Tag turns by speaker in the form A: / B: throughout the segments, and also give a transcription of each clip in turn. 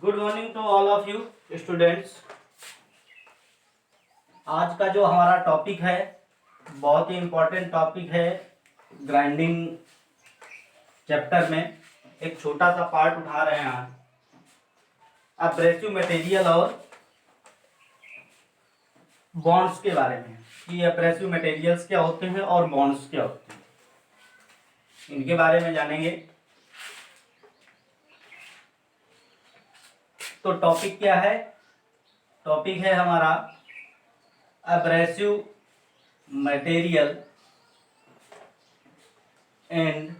A: Good morning to all of you students. आज का जो हमारा टॉपिक है बहुत ही इम्पोर्टेंट टॉपिक है। ग्राइंडिंग चैप्टर में एक छोटा सा पार्ट उठा रहे हैं आज एब्रेसिव मटेरियल और बॉन्ड्स के बारे में कि एब्रेसिव मटेरियल्स क्या होते हैं और बॉन्ड्स क्या होते हैं, इनके बारे में जानेंगे। तो टॉपिक क्या है? टॉपिक है हमारा एब्रेसिव मटेरियल एंड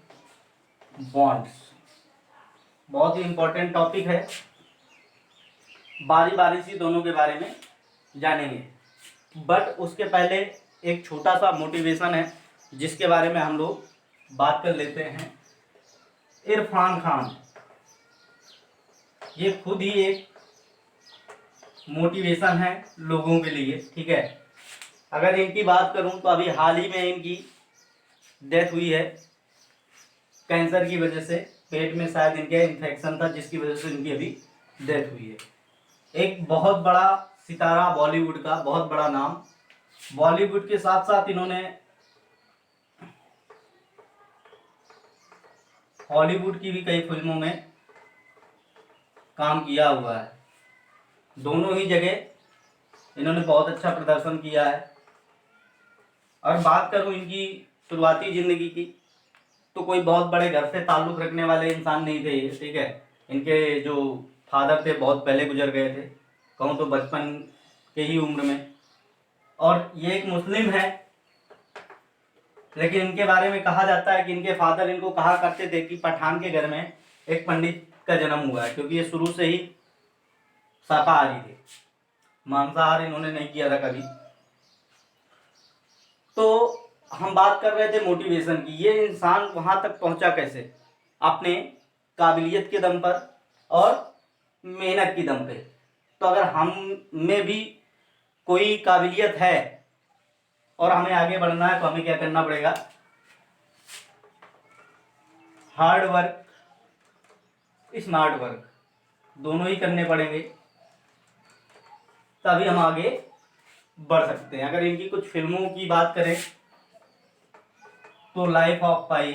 A: बॉन्ड्स। बहुत ही इंपॉर्टेंट टॉपिक है, बारी बारी से दोनों के बारे में जानेंगे। बट उसके पहले एक छोटा सा मोटिवेशन है जिसके बारे में हम लोग बात कर लेते हैं। इरफान खान ये खुद ही एक मोटिवेशन है लोगों के लिए, ठीक है। अगर इनकी बात करूं तो अभी हाल ही में इनकी डेथ हुई है कैंसर की वजह से। पेट में शायद इनके इन्फेक्शन था जिसकी वजह से इनकी अभी डेथ हुई है। एक बहुत बड़ा सितारा बॉलीवुड का, बहुत बड़ा नाम। बॉलीवुड के साथ साथ इन्होंने हॉलीवुड की भी कई फिल्मों में काम किया हुआ है। दोनों ही जगह इन्होंने बहुत अच्छा प्रदर्शन किया है। और बात करूं इनकी शुरुआती जिंदगी की तो कोई बहुत बड़े घर से ताल्लुक़ रखने वाले इंसान नहीं थे, ठीक है। इनके जो फादर थे बहुत पहले गुजर गए थे, कहूँ तो बचपन के ही उम्र में। और ये एक मुस्लिम है, लेकिन इनके बारे में कहा जाता है कि इनके फादर इनको कहा करते थे कि पठान के घर में एक पंडित का जन्म हुआ है, क्योंकि ये शुरू से ही शाकाहारी थे, मांसाहार इन्होंने नहीं किया था कभी। तो हम बात कर रहे थे मोटिवेशन की। ये इंसान वहां तक पहुंचा कैसे? अपने काबिलियत के दम पर और मेहनत की दम पे। तो अगर हम में भी कोई काबिलियत है और हमें आगे बढ़ना है तो हमें क्या करना पड़ेगा? हार्ड वर्क, स्मार्ट वर्क दोनों ही करने पड़ेंगे, तभी हम आगे बढ़ सकते हैं। अगर इनकी कुछ फिल्मों की बात करें तो लाइफ ऑफ पाई,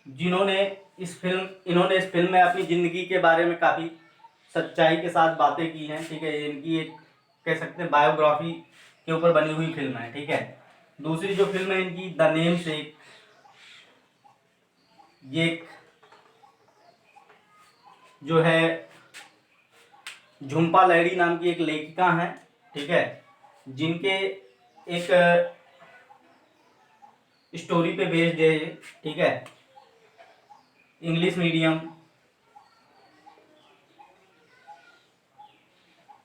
A: इन्होंने इस फिल्म में अपनी जिंदगी के बारे में काफी सच्चाई के साथ बातें की हैं, ठीक है। इनकी एक कह सकते हैं बायोग्राफी के ऊपर बनी हुई फिल्म है, ठीक है। दूसरी जो फिल्म है इनकी द नेम सेक, ये जो है झुम्पा लाहिड़ी नाम की एक लेखिका हैं, ठीक है, जिनके एक स्टोरी पे बेस्ड है, ठीक है। इंग्लिश मीडियम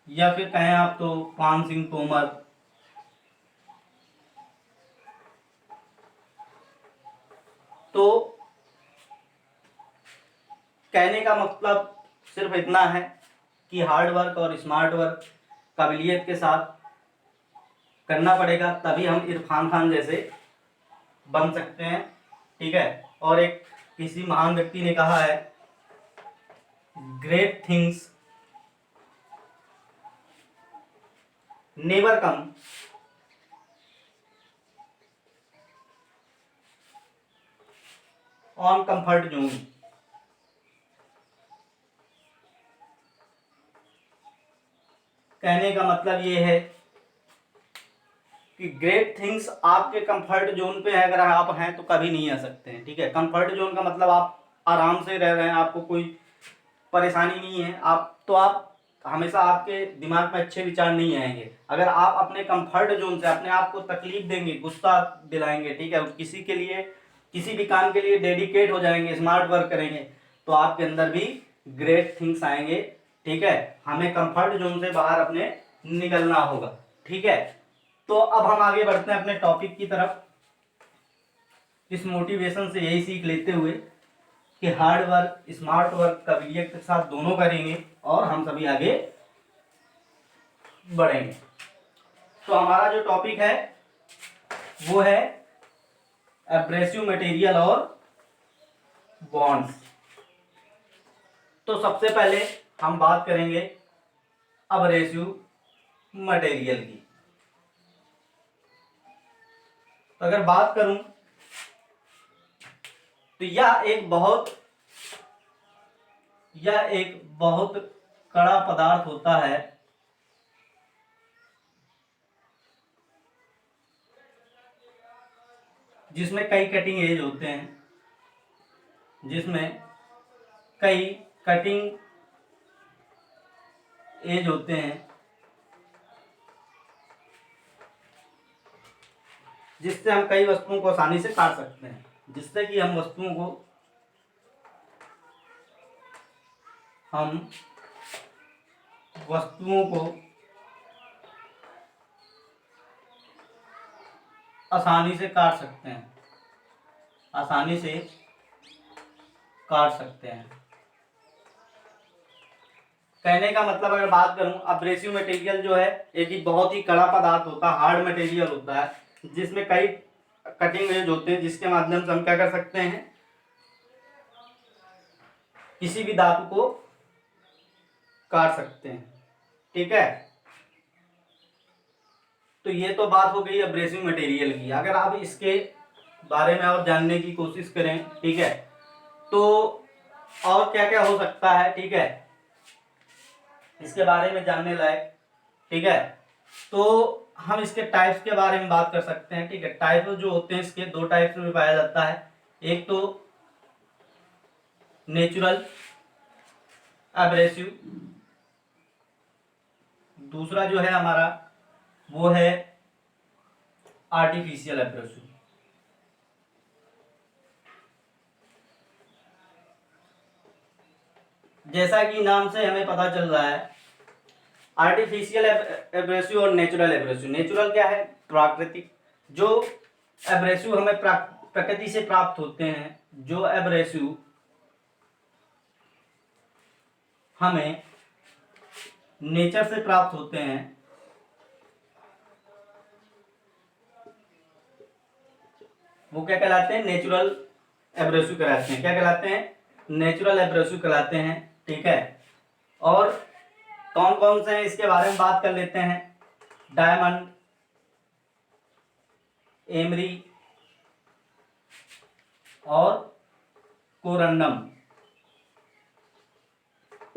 A: या फिर कहें आप तो पान सिंह तोमर। तो कहने का मतलब सिर्फ इतना है कि हार्ड वर्क और स्मार्ट वर्क काबिलियत के साथ करना पड़ेगा, तभी हम इरफान खान जैसे बन सकते हैं, ठीक है। और एक किसी महान व्यक्ति ने कहा है, great things never come on comfort zone. कहने का मतलब ये है कि ग्रेट थिंग्स आपके कंफर्ट जोन पे अगर आप हैं तो कभी नहीं आ सकते हैं, ठीक है। कंफर्ट जोन का मतलब आप आराम से रह रहे हैं, आपको कोई परेशानी नहीं है, आप हमेशा आपके दिमाग में अच्छे विचार नहीं आएंगे। अगर आप अपने कंफर्ट जोन से अपने आप को तकलीफ देंगे, गुस्सा दिलाएंगे, ठीक है, किसी के लिए किसी भी काम के लिए डेडिकेट हो जाएंगे, स्मार्ट वर्क करेंगे, तो आपके अंदर भी ग्रेट थिंग्स आएंगे, ठीक है। हमें कंफर्ट जोन से बाहर अपने निकलना होगा, ठीक है। तो अब हम आगे बढ़ते हैं अपने टॉपिक की तरफ। इस मोटिवेशन से यही सीख लेते हुए कि हार्ड वर्क स्मार्ट वर्क काबिलियत के साथ दोनों करेंगे और हम सभी आगे बढ़ेंगे। तो हमारा जो टॉपिक है वो है एब्रेसिव मटेरियल और बॉन्ड्स। तो सबसे पहले हम बात करेंगे अब्रेसिव मटेरियल की। तो अगर बात करूं तो यह एक बहुत कड़ा पदार्थ होता है जिसमें कई कटिंग एज होते हैं, जिसमें कई कटिंग एज होते हैं, जिससे हम कई वस्तुओं को आसानी से काट सकते हैं, जिससे कि हम वस्तुओं को आसानी से काट सकते हैं, आसानी से काट सकते हैं। कहने का मतलब अगर बात करूं, अब्रेसिव मटेरियल जो है एक बहुत ही कड़ा पदार्थ होता है, हार्ड मटेरियल होता है, जिसमें कई कटिंग एज होते हैं, जिसके माध्यम से हम क्या कर सकते हैं, किसी भी धातु को काट सकते हैं। ठीक है, तो ये तो बात हो गई अब्रेसिव मटेरियल की। अगर आप इसके बारे में और जानने की कोशिश करें, ठीक है, तो और क्या क्या हो सकता है, ठीक है, इसके बारे में जानने लायक। ठीक है, तो हम इसके टाइप्स के बारे में बात कर सकते हैं। ठीक है, टाइप जो होते हैं इसके दो टाइप्स में पाया जाता है, एक तो नेचुरल एब्रेसिव, दूसरा जो है हमारा वो है आर्टिफिशियल एब्रेसिव। जैसा कि नाम से हमें पता चल रहा है, आर्टिफिशियल एब्रेसिव और नेचुरल एब्रेसिव। नेचुरल क्या है, प्राकृतिक। जो एब्रेसिव हमें प्रकृति से प्राप्त होते हैं, जो एब्रेसिव हमें नेचर से प्राप्त होते हैं, वो क्या कहलाते हैं, नेचुरल एब्रेसिव कहलाते हैं। क्या कहलाते हैं, नेचुरल एब्रेसिव कहलाते हैं। ठीक है, और कौन कौन से हैं इसके बारे में बात कर लेते हैं। डायमंड, एमरी और कोरंडम,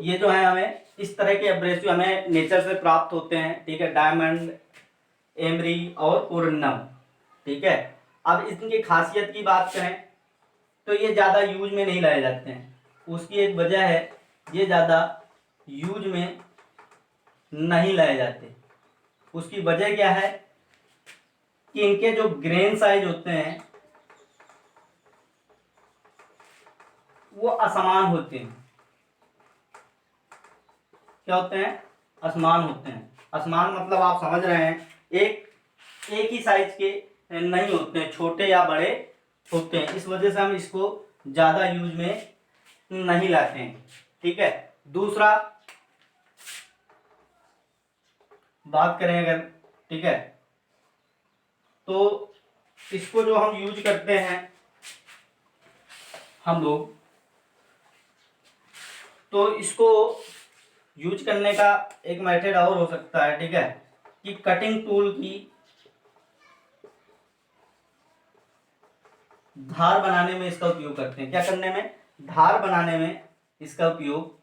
A: ये जो है हमें इस तरह के एब्रेसिव हमें नेचर से प्राप्त होते हैं। ठीक है, डायमंड, एमरी और कोरंडम। ठीक है, अब इनकी खासियत की बात करें तो ये ज़्यादा यूज में नहीं लाए जाते हैं। उसकी एक वजह है, ये ज़्यादा यूज में नहीं लाए जाते। उसकी वजह क्या है कि इनके जो ग्रेन साइज होते हैं वो असमान होते हैं। क्या होते हैं, असमान होते हैं। असमान मतलब आप समझ रहे हैं, एक ही साइज के नहीं होते हैं, छोटे या बड़े होते हैं। इस वजह से हम इसको ज़्यादा यूज में नहीं लाते हैं। ठीक है, दूसरा बात करें अगर, ठीक है, तो इसको जो हम यूज करते हैं हम लोग, तो इसको यूज करने का एक मेथड और हो सकता है। ठीक है, कि कटिंग टूल की धार बनाने में इसका उपयोग करते हैं। क्या करने में, धार बनाने में इसका उपयोग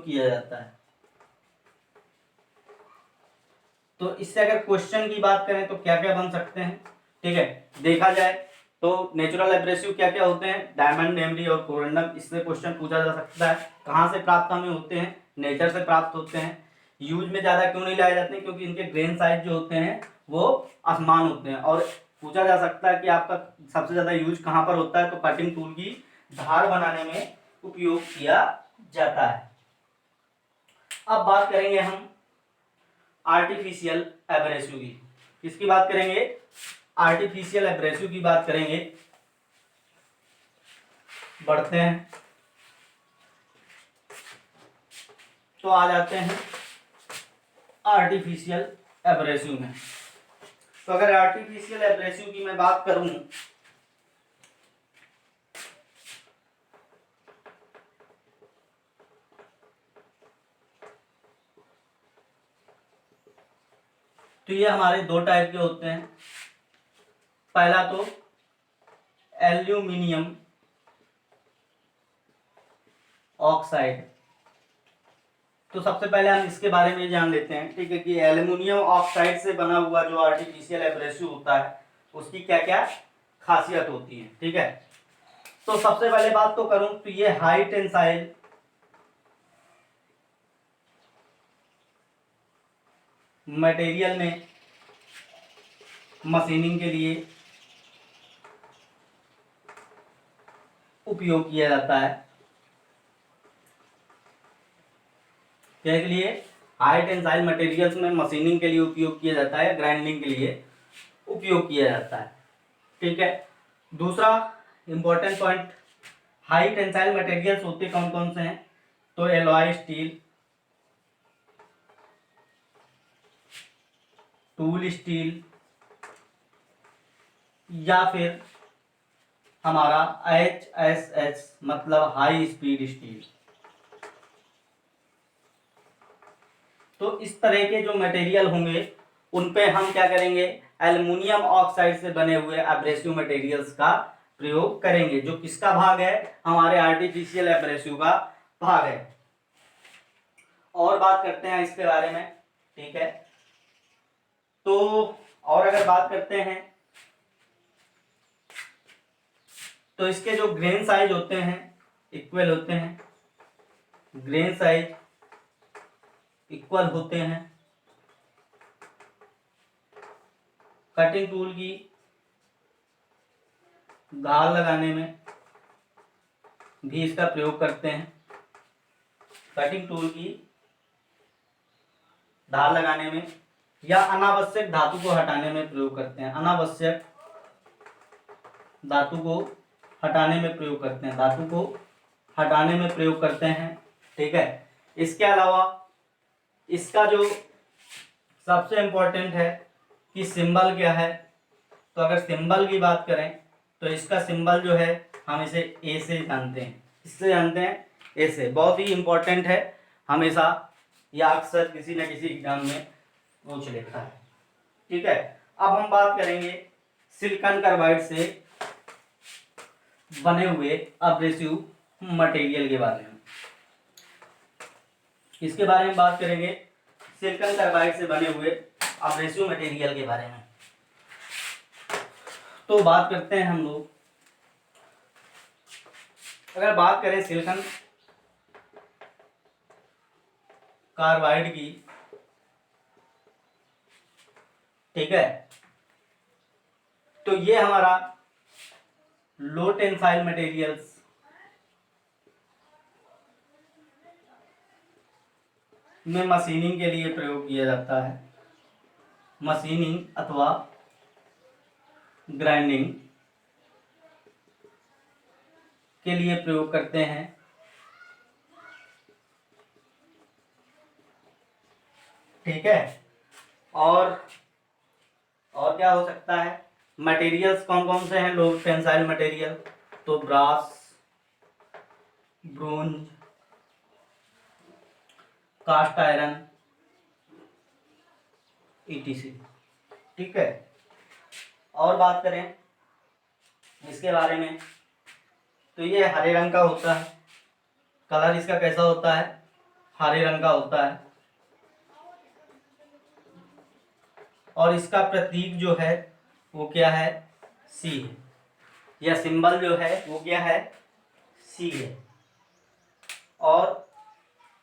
A: किया जाता है। तो इससे अगर क्वेश्चन की बात करें तो क्या क्या बन सकते हैं। ठीक है, देखा जाए तो नेचुरल एब्रेसिव क्या क्या होते हैं, डायमंड, एमरी और कोरंडम। इससे क्वेश्चन पूछा जा सकता है। कहाँ से प्राप्त हमें होते हैं, नेचर से प्राप्त होते हैं। यूज में ज़्यादा क्यों नहीं लाए जाते हैं, क्योंकि इनके ग्रेन साइज जो होते हैं वो असमान होते हैं। और पूछा जा सकता है कि आपका सबसे ज़्यादा यूज कहाँ पर होता है, तो कटिंग टूल की धार बनाने में उपयोग किया जाता है। अब बात करेंगे हम आर्टिफिशियल एब्रेसिव की। किसकी बात करेंगे, आर्टिफिशियल एब्रेसिव की बात करेंगे। बढ़ते हैं तो आ जाते हैं आर्टिफिशियल एब्रेसिव में। तो अगर आर्टिफिशियल एब्रेसिव की मैं बात करूं तो ये हमारे दो टाइप के होते हैं। पहला तो एल्यूमिनियम ऑक्साइड। तो सबसे पहले हम इसके बारे में जान लेते हैं, ठीक है, कि एल्यूमिनियम ऑक्साइड से बना हुआ जो आर्टिफिशियल एब्रेसिव होता है उसकी क्या क्या खासियत होती है, ठीक है। तो सबसे पहले बात तो करूं तो ये हाई टेंसाइल मटेरियल में मशीनिंग के लिए उपयोग किया जाता है। क्या के लिए? हाई टेंसाइल मटेरियल्स में मशीनिंग के लिए उपयोग किया जाता है, ग्राइंडिंग के लिए उपयोग किया जाता है, ठीक है। दूसरा important point, high tensile materials होते कौन कौन से हैं? तो एलॉय स्टील, टूल स्टील, या फिर हमारा HSH मतलब हाई स्पीड स्टील। तो इस तरह के जो मटेरियल होंगे उन पे हम क्या करेंगे? एल्युमिनियम ऑक्साइड से बने हुए एब्रेसिव मटेरियल्स का प्रयोग करेंगे, जो किसका भाग है? हमारे आर्टिफिशियल एब्रेसिव का भाग है। और बात करते हैं इसके बारे में, ठीक है। तो और अगर बात करते हैं तो इसके जो ग्रेन साइज होते हैं इक्वल होते हैं, ग्रेन साइज इक्वल होते हैं। कटिंग टूल की धार लगाने में भी इसका प्रयोग करते हैं। कटिंग टूल की धार लगाने में या अनावश्यक धातु को हटाने में प्रयोग करते हैं। अनावश्यक धातु को हटाने में प्रयोग करते हैं, धातु को हटाने में प्रयोग करते हैं, ठीक है। इसके अलावा इसका जो सबसे इंपॉर्टेंट है कि सिंबल क्या है, तो अगर सिंबल की बात करें तो इसका सिंबल जो है हम इसे ए से जानते हैं। किससे जानते हैं? ए से। बहुत ही इंपॉर्टेंट है, हमेशा या अक्सर किसी न किसी एग्जाम में पूछ लेता है, ठीक है। अब हम बात करेंगे सिलिकॉन कार्बाइड से बने हुए एब्रेसिव मटेरियल के बारे में। इसके बारे में बात करेंगे सिलिकॉन कार्बाइड से बने हुए एब्रेसिव मटेरियल के बारे में। तो बात करते हैं हम लोग, अगर बात करें सिलिकॉन कार्बाइड की, ठीक है, तो ये हमारा लो टेंसाइल मटेरियल्स में मशीनिंग के लिए प्रयोग किया जाता है। मशीनिंग अथवा ग्राइंडिंग के लिए प्रयोग करते हैं, ठीक है। और क्या हो सकता है? मटेरियल्स कौन कौन से हैं लो टेंसाइल मटेरियल? तो brass, bronze, cast iron, ETC, ठीक है। और बात करें इसके बारे में तो ये हरे रंग का होता है। कलर इसका कैसा होता है? हरे रंग का होता है। और इसका प्रतीक जो है वो क्या है? C है, या सिंबल जो है वो क्या है? C है। और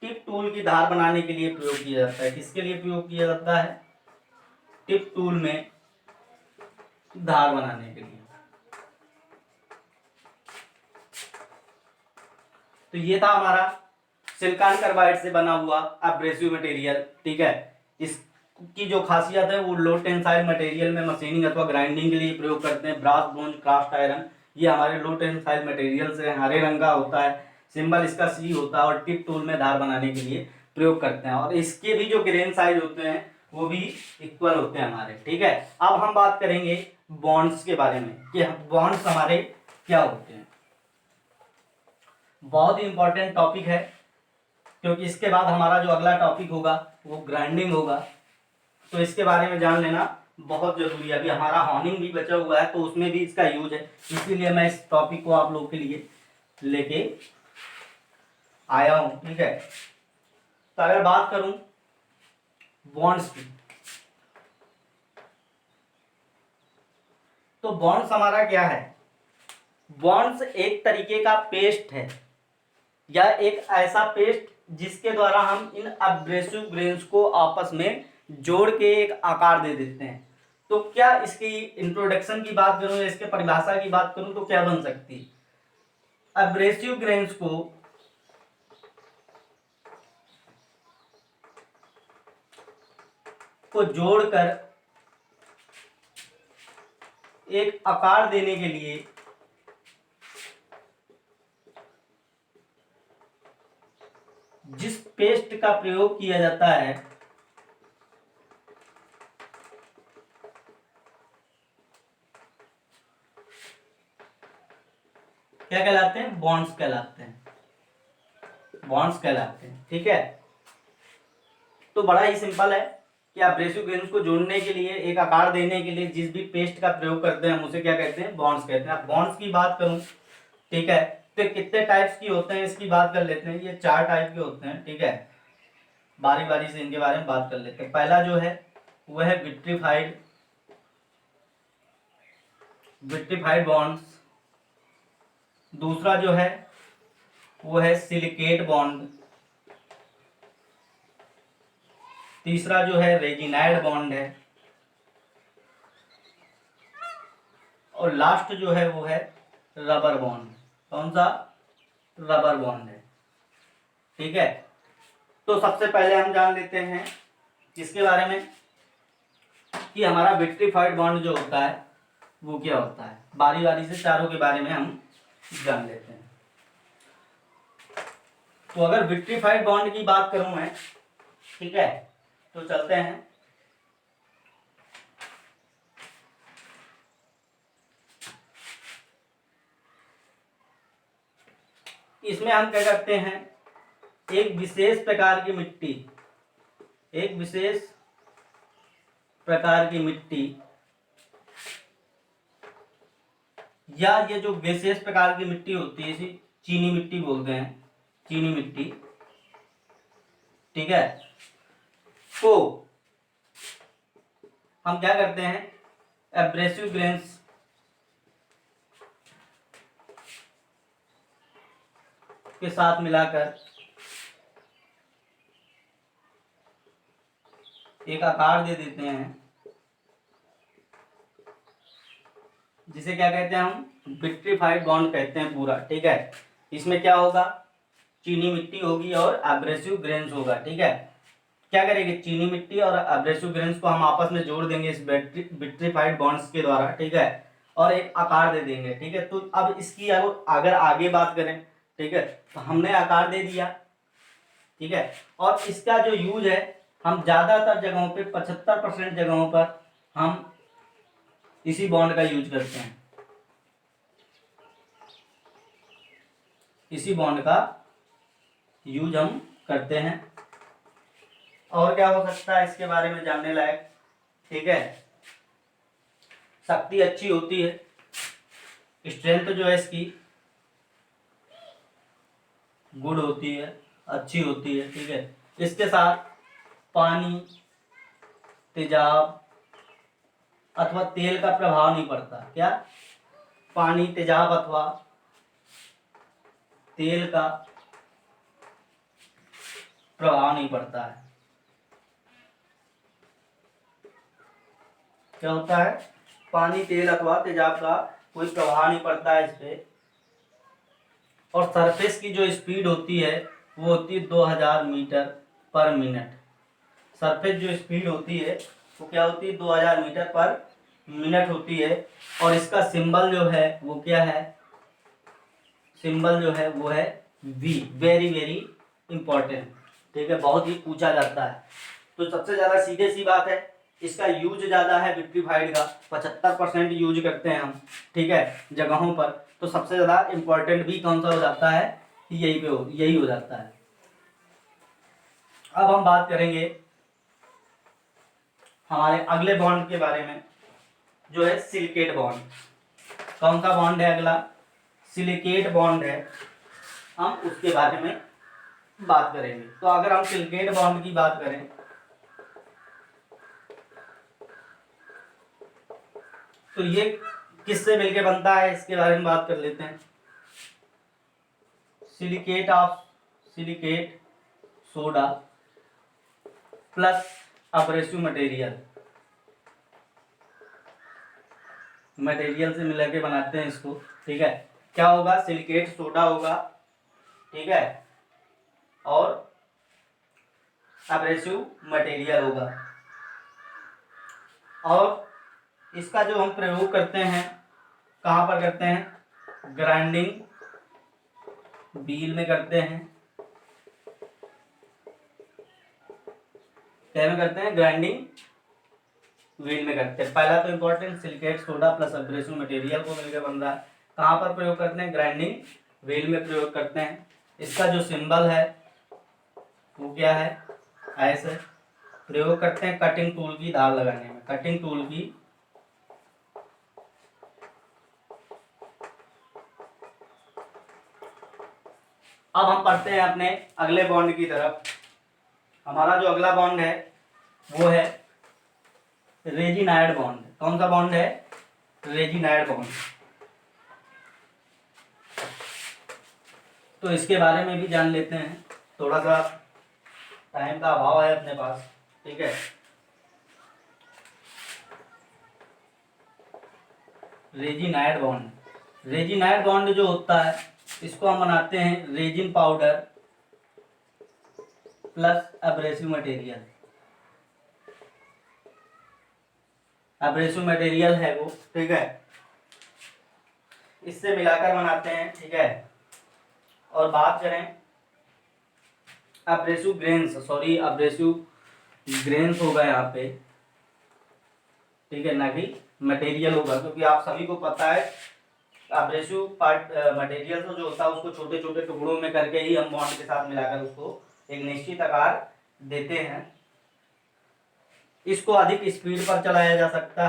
A: टिप टूल की धार बनाने के लिए प्रयोग किया जाता है। किसके लिए प्रयोग किया जाता है? टिप टूल में धार बनाने के लिए। तो ये था हमारा सिलिकॉन कार्बाइड से बना हुआ एब्रेसिव मटेरियल, ठीक है। इसकी जो खासियत है वो लो टेंसाइल मटेरियल में मशीनिंग अथवा ग्राइंडिंग के लिए प्रयोग करते हैं। ब्रास, ब्रोंज, कास्ट आयरन ये हमारे लो टेंसाइल मटेरियल से हरे रंग का होता है, सिंबल इसका C होता है, और टिप टूल में धार बनाने के लिए प्रयोग करते हैं। और इसके भी जो ग्रेन साइज होते हैं वो भी इक्वल होते हैं हमारे, ठीक है। अब हम बात करेंगे बॉन्ड्स के बारे में कि बॉन्ड्स हमारे क्या होते हैं। बहुत ही इंपॉर्टेंट टॉपिक है, क्योंकि इसके बाद हमारा जो अगला टॉपिक होगा वो ग्राइंडिंग होगा। तो इसके बारे में जान लेना बहुत जरूरी है। अभी हमारा हॉर्निंग भी बचा हुआ है तो उसमें भी इसका यूज है, इसीलिए मैं इस टॉपिक को आप लोगों के लिए लेके आया हूं। ठीक है, तो अगर बात करूं बॉन्ड्स की, तो बॉन्ड्स हमारा क्या है? बॉन्ड्स एक तरीके का पेस्ट है या एक ऐसा पेस्ट जिसके द्वारा हम इन एब्रेसिव ग्रेन्स को आपस में जोड़ के एक आकार दे देते हैं। तो क्या इसकी इंट्रोडक्शन की बात करूं या इसके परिभाषा की बात करूं तो क्या बन सकती है? एब्रेसिव ग्रेन्स को जोड़कर एक आकार देने के लिए जिस पेस्ट का प्रयोग किया जाता है क्या कहलाते हैं? बॉन्ड्स कहलाते हैं, बॉन्ड्स कहलाते हैं। ठीक है, तो बड़ा ही सिंपल है कि एब्रेसिव ग्रेन्स को जोड़ने के लिए, एक आकार देने के लिए जिस भी पेस्ट का प्रयोग करते हैं हम उसे क्या कहते हैं? बॉन्ड्स कहते हैं। अब बॉन्ड्स की बात करूं, ठीक है, तो कितने टाइप्स की होते हैं इसकी बात कर लेते हैं। ये 4 टाइप के होते हैं। ठीक है, बारी बारी से इनके बारे में बात कर लेते हैं। पहला जो है वह है विट्रीफाइड बॉन्ड्स। दूसरा जो है वो है सिलिकेट बॉन्ड। तीसरा जो है रेजिनाइड बॉन्ड है। और लास्ट जो है वो है रबर बॉन्ड। कौन सा? रबर बॉन्ड है। ठीक है, तो सबसे पहले हम जान लेते हैं किसके बारे में, कि हमारा विट्रीफाइड बॉन्ड जो होता है वो क्या होता है। बारी बारी से चारों के बारे में हम जान लेते हैं। तो अगर विट्रीफाइड बॉन्ड की बात करूं मैं, ठीक है, तो चलते हैं। इसमें हम क्या करते हैं, एक विशेष प्रकार की मिट्टी या ये जो विशेष प्रकार की मिट्टी होती है इसे चीनी मिट्टी बोलते हैं, चीनी मिट्टी। ठीक है, तो हम क्या करते हैं, एब्रेसिव ग्रेन्स के साथ मिलाकर एक आकार दे देते हैं जिसे क्या कहते हैं हम? विट्रीफाइड बॉन्ड कहते हैं पूरा। ठीक है, इसमें क्या होगा, चीनी मिट्टी होगी और एब्रेसिव ग्रेन्स होगा। ठीक है, क्या करेंगे, चीनी मिट्टी और एब्रेसिव ग्रेन्स को हम आपस में जोड़ देंगे इस विट्रीफाइड बॉन्ड्स के द्वारा। ठीक है, और एक आकार दे देंगे। ठीक है, तो अब इसकी अगर आगे बात करें, ठीक है, तो हमने आकार दे दिया। ठीक है, और इसका जो यूज है, हम ज्यादातर जगहों पे 75% जगहों पर हम इसी बॉन्ड का यूज करते हैं, इसी बॉन्ड का यूज हम करते हैं। और क्या हो सकता है इसके बारे में जानने लायक? ठीक है, शक्ति अच्छी होती है, स्ट्रेंथ जो है इसकी गुड होती है, अच्छी होती है। ठीक है, इसके साथ पानी, तेजाब अथवा तेल का प्रभाव नहीं पड़ता। क्या? पानी, तेजाब अथवा तेल का प्रभाव नहीं पड़ता है। क्या होता है? पानी, तेल अथवा तेजाब का कोई प्रभाव नहीं पड़ता है इस पे। और सरफेस की जो स्पीड होती है वो होती है 2000 मीटर पर मिनट। सरफेस जो स्पीड होती है वो क्या होती है? 2000 मीटर पर मिनट होती है। और इसका सिंबल जो है वो क्या है? सिंबल जो है वो है वी। Very very important. ठीक है, बहुत ही पूछा जाता है। तो सबसे ज्यादा सीधे सी बात है, इसका यूज ज्यादा है विट्रीफाइड का, 75% यूज करते हैं हम। ठीक है, जगहों पर। तो सबसे ज्यादा इंपॉर्टेंट भी कौन सा हो जाता है? यही हो जाता है। अब हम बात करेंगे हमारे अगले बॉन्ड के बारे में जो है सिलिकेट बॉन्ड। कौन सा बॉन्ड है अगला? सिलिकेट बॉन्ड है, हम उसके बारे में बात करेंगे। तो अगर हम सिलिकेट बॉन्ड की बात करें तो ये किससे मिलके बनता है, इसके बारे में बात कर लेते हैं। Silicate soda plus abrasive material से मिला के बनाते हैं इसको, ठीक है। क्या होगा? सिलिकेट सोडा होगा, ठीक है, और अब्रेसिव मटेरियल होगा। और इसका जो हम प्रयोग करते हैं, कहाँ पर करते हैं? ग्राइंडिंग व्हील में करते हैं। क्या में करते हैं? ग्राइंडिंग व्हील में करते हैं। पहला तो important, silicate soda plus abrasive material को मिलकर बन रहा है। कहाँ पर प्रयोग करते हैं? ग्राइंडिंग व्हील में प्रयोग करते हैं। इसका जो सिंबल है वो क्या है? ऐसे प्रयोग करते हैं कटिंग टूल की धार लगाने में। कटिंग टूल की अब हम पढ़ते हैं अपने अगले बॉन्ड की तरफ। हमारा जो अगला बॉन्ड है वो है रेजिनाइड बॉन्ड। कौन सा बॉन्ड है? रेजिनाइड बॉन्ड। तो इसके बारे में भी जान लेते हैं, थोड़ा सा टाइम का अभाव है अपने पास, ठीक है। रेजिनाइड बॉन्ड जो होता है इसको हम बनाते हैं resin powder plus abrasive material है वो, ठीक है, इससे मिलाकर बनाते हैं, ठीक है। और बात करें अब्रेसिव ग्रेन्स होगा यहाँ पे, ठीक है, ना कि मटेरियल होगा, क्योंकि आप सभी को पता है अब्रेसिव पार्ट मटेरियल तो जो होता है उसको छोटे छोटे टुकड़ों में करके ही हम बॉन्ड के साथ मिलाकर उसको एक निश्चित आकार देते हैं। इसको अधिक स्पीड पर चलाया जा सकता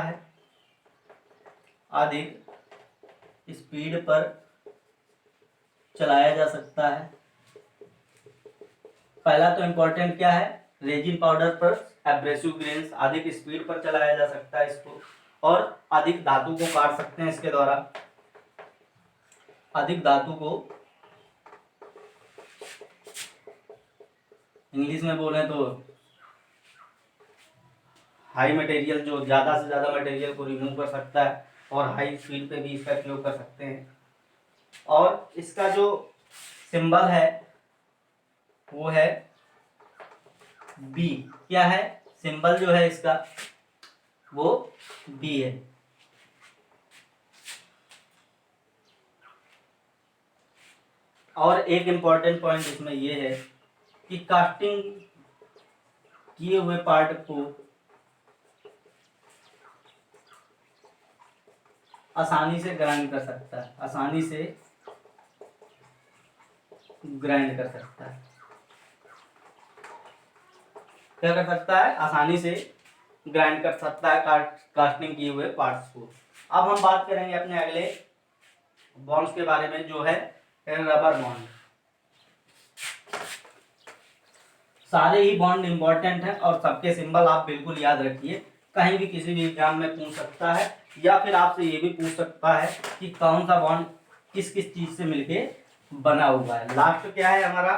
A: है, पहला तो इंपॉर्टेंट क्या है? रेजिन पाउडर पर एब्रेसिव ग्रेन्स, अधिक स्पीड पर चलाया जा सकता है इसको, और अधिक धातु को काट सकते हैं इसके द्वारा। अधिक धातु को इंग्लिश में बोले तो हाई मटेरियल, जो ज़्यादा से ज़्यादा मटेरियल को रिमूव कर सकता है, और हाई स्पीड पे भी इसका प्रयोग कर सकते हैं। और इसका जो सिंबल है वो है बी। क्या है? सिंबल जो है इसका वो बी है। और एक इम्पॉर्टेंट पॉइंट इसमें ये है कि कास्टिंग किए हुए पार्ट को आसानी से ग्राइंड कर सकता है, क्या कर सकता है? आसानी से ग्राइंड कर सकता है कास्टिंग किए हुए पार्ट्स को। अब हम बात करेंगे अपने अगले बॉन्ड्स के बारे में, जो है रबर बॉन्ड। सारे ही बॉन्ड इंपॉर्टेंट हैं और सबके सिंबल आप बिल्कुल याद रखिए, कहीं भी किसी भी एग्जाम में पूछ सकता है, या फिर आपसे ये भी पूछ सकता है कि कौन सा बॉन्ड किस किस चीज से मिलके बना हुआ है। लास्ट क्या है हमारा?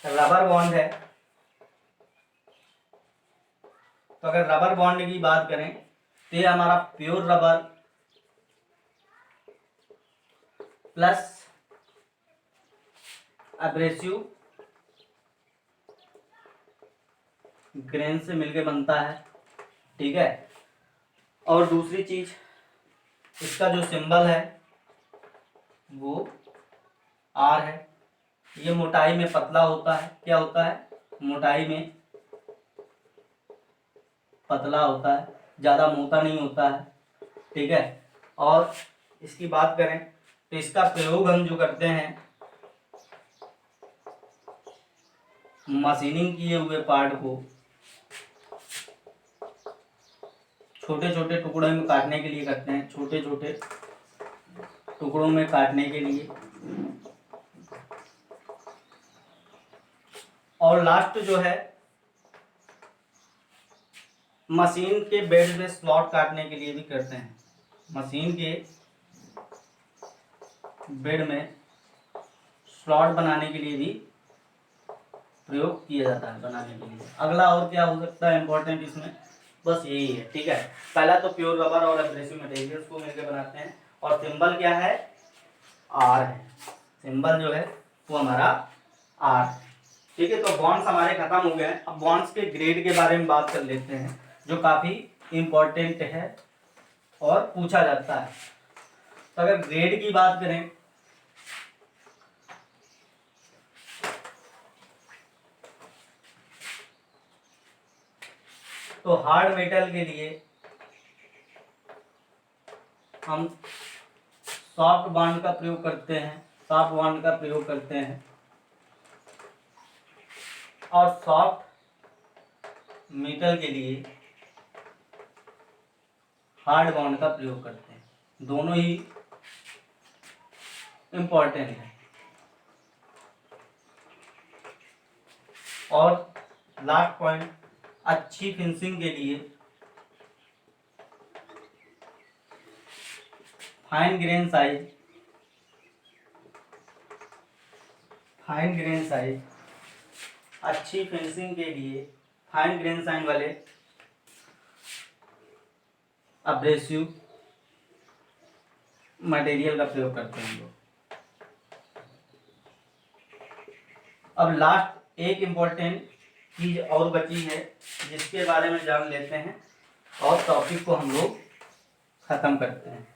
A: रबर बॉन्ड है। तो अगर रबर बॉन्ड की बात करें तो ये हमारा pure rubber plus abrasive grain से मिलके बनता है, ठीक है। और दूसरी चीज, इसका जो सिंबल है वो आर है। ये मोटाई में पतला होता है। क्या होता है? मोटाई में पतला होता है, ज्यादा मोटा नहीं होता है, ठीक है। और इसकी बात करें तो इसका प्रयोग हम जो करते हैं मशीनिंग किए हुए पार्ट को छोटे छोटे टुकड़ों में काटने के लिए करते हैं, छोटे छोटे टुकड़ों में काटने के लिए। और लास्ट जो है मशीन के बेड में स्लॉट काटने के लिए भी करते हैं, मशीन के बेड में स्लॉट बनाने के लिए भी प्रयोग किया जाता है, बनाने के लिए। अगला और क्या हो सकता है इंपॉर्टेंट इसमें, बस यही है, ठीक है। पहला तो प्योर रबर और एब्रेसिव मटेरियल्स को मिलकर बनाते हैं, और सिंबल क्या है, आर है, सिंबल जो है वो हमारा आर है, ठीक है। तो बॉन्ड्स हमारे खत्म हो गए हैं। अब बॉन्ड्स के ग्रेड के बारे में बात कर लेते हैं, जो काफी इंपॉर्टेंट है और पूछा जाता है। तो अगर ग्रेड की बात करें, तो हार्ड मेटल के लिए हम सॉफ्ट बॉन्ड का प्रयोग करते हैं, सॉफ्ट बॉन्ड का प्रयोग करते हैं, और सॉफ्ट मेटल के लिए हार्ड बॉन्ड का प्रयोग करते हैं। दोनों ही इंपॉर्टेंट है। और लास्ट पॉइंट, अच्छी फिनिशिंग के लिए fine grain size, fine grain size, अच्छी फिनिशिंग के लिए फाइन ग्रेन साइज वाले अब्रेसिव मटेरियल का प्रयोग करते हैं हम लोग। अब लास्ट एक इम्पोर्टेंट चीज और बची है, जिसके बारे में जान लेते हैं और टॉपिक को हम लोग खत्म करते हैं,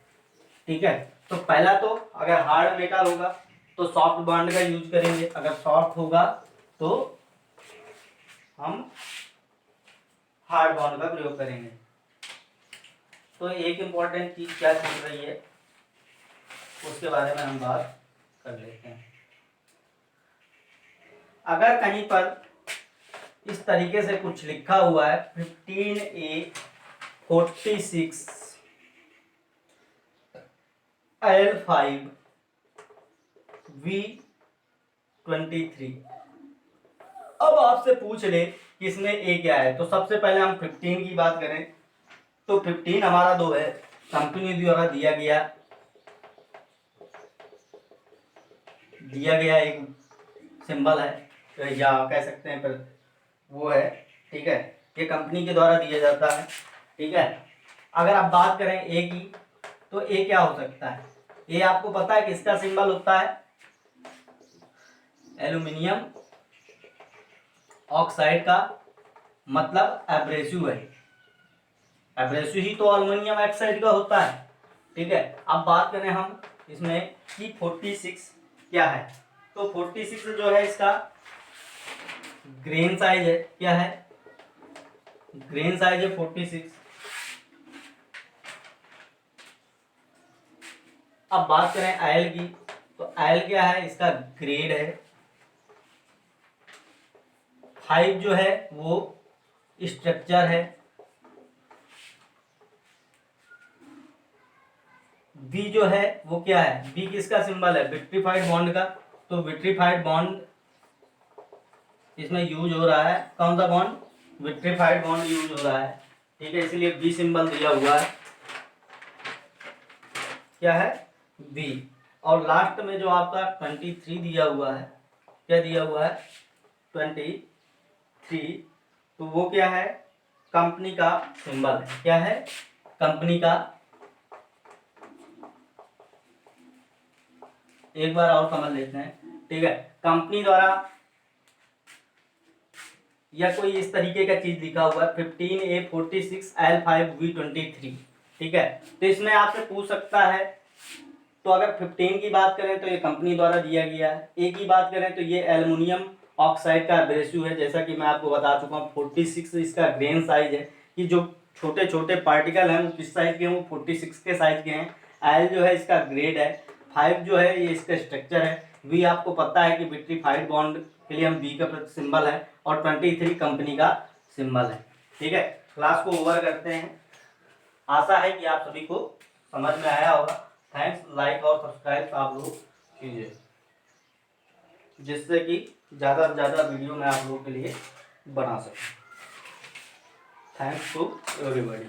A: ठीक है। तो पहला तो अगर हार्ड मेटल होगा तो सॉफ्ट बॉन्ड का यूज करेंगे, अगर सॉफ्ट होगा तो हम हार्ड बॉन्ड का प्रयोग करेंगे। तो एक इम्पॉर्टेंट चीज क्या चल रही है उसके बारे में हम बात कर लेते हैं। अगर कहीं पर इस तरीके से कुछ लिखा हुआ है 15A46 L5V23, अब आपसे पूछ ले कि इसमें ए क्या है, तो सबसे पहले हम 15 की बात करें तो 15 हमारा दो है, कंपनी द्वारा दिया गया एक सिंबल है, या कह सकते हैं पर वो है, ठीक है। ये कंपनी के द्वारा दिया जाता है, ठीक है। अगर आप बात करें ए की, तो ए क्या हो सकता है, ए आपको पता है किसका सिंबल होता है, एल्यूमिनियम ऑक्साइड का, मतलब एब्रेसिव है, एब्रेसिव ही तो एल्यूमिनियम ऑक्साइड का होता है, ठीक है। अब बात करें हम इसमें कि 46 क्या है, तो 46 जो है इसका ग्रेन साइज है, क्या है, ग्रेन साइज है 46। अब बात करें आयल की, तो आयल क्या है, इसका ग्रेड है 5, जो है वो स्ट्रक्चर है, बी जो है वो क्या है, बी किसका सिंबल है, विट्रीफाइड बॉन्ड का, तो विट्रीफाइड बॉन्ड इसमें यूज हो रहा है, कौन सा बॉन्ड, विट्रीफाइड बॉन्ड यूज हो रहा है, ठीक है, इसलिए बी सिंबल दिया हुआ है, क्या है, बी। और लास्ट में जो आपका 23 दिया हुआ है, क्या दिया हुआ है, 23, तो वो क्या है, कंपनी का सिंबल है, क्या है, कंपनी का। एक बार और समझ लेते हैं, ठीक है। कंपनी द्वारा या कोई इस तरीके का चीज लिखा हुआ है 15A46 L5V23, ठीक है। तो इसमें आपसे पूछ सकता है, तो अगर 15 की बात करें तो ये कंपनी द्वारा दिया गया है, ए की बात करें तो ये एल्युमिनियम ऑक्साइड का एब्रेसिव है, जैसा कि मैं आपको बता चुका हूँ। 46 इसका ग्रेन साइज है, कि जो छोटे छोटे पार्टिकल हैं वो किस साइज के हैं, वो 46 के साइज के हैं। एल जो है इसका ग्रेड है, 5 जो है ये इसका स्ट्रक्चर है, वी आपको पता है कि विट्रीफाइड बॉन्ड के लिए हम बी का सिंबल है, और 23 कंपनी का सिंबल है, ठीक है। क्लास को ओवर करते हैं। आशा है कि आप सभी को समझ में आया होगा। थैंक्स, लाइक और सब्सक्राइब आप लोग कीजिए, जिससे कि ज़्यादा से ज़्यादा वीडियो मैं आप लोगों के लिए बना सकूँ। Thanks to everybody.